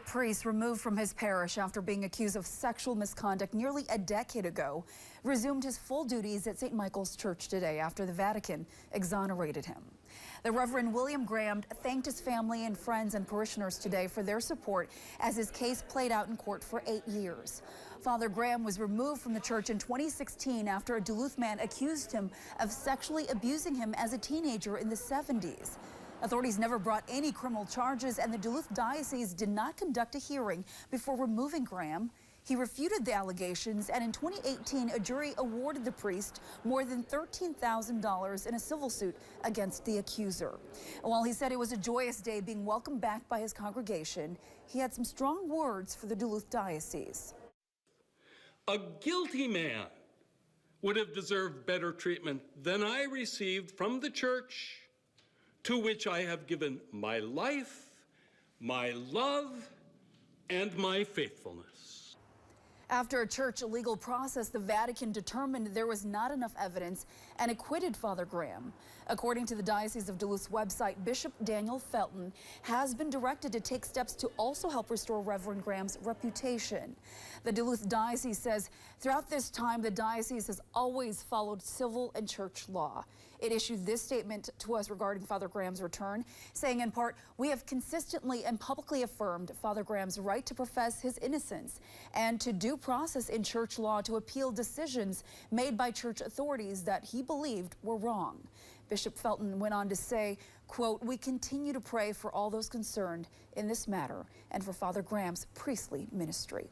priest removed from his parish after being accused of sexual misconduct nearly a decade ago resumed his full duties at St. Michael's Church today after the Vatican exonerated him. The Reverend William Graham thanked his family and friends and parishioners today for their support as his case played out in court for 8 years. Father Graham was removed from the church in 2016 after a Duluth man accused him of sexually abusing him as a teenager in the 70s. Authorities never brought any criminal charges, and the Duluth Diocese did not conduct a hearing before removing Graham. He refuted the allegations, and in 2018, a jury awarded the priest more than $13,000 in a civil suit against the accuser. While he said it was a joyous day being welcomed back by his congregation, he had some strong words for the Duluth Diocese. A guilty man would have deserved better treatment than I received from the church, to which I have given my life, my love, and my faithfulness. After a church legal process, the Vatican determined there was not enough evidence and acquitted Father Graham. According to the Diocese of Duluth's website, Bishop Daniel Felton has been directed to take steps to also help restore Reverend Graham's reputation. The Duluth Diocese says throughout this time, the diocese has always followed civil and church law. It issued this statement to us regarding Father Graham's return, saying in part, "We have consistently and publicly affirmed Father Graham's right to profess his innocence and to due process in church law to appeal decisions made by church authorities that he believed were wrong." Bishop Felton went on to say, quote, "We continue to pray for all those concerned in this matter and for Father Graham's priestly ministry."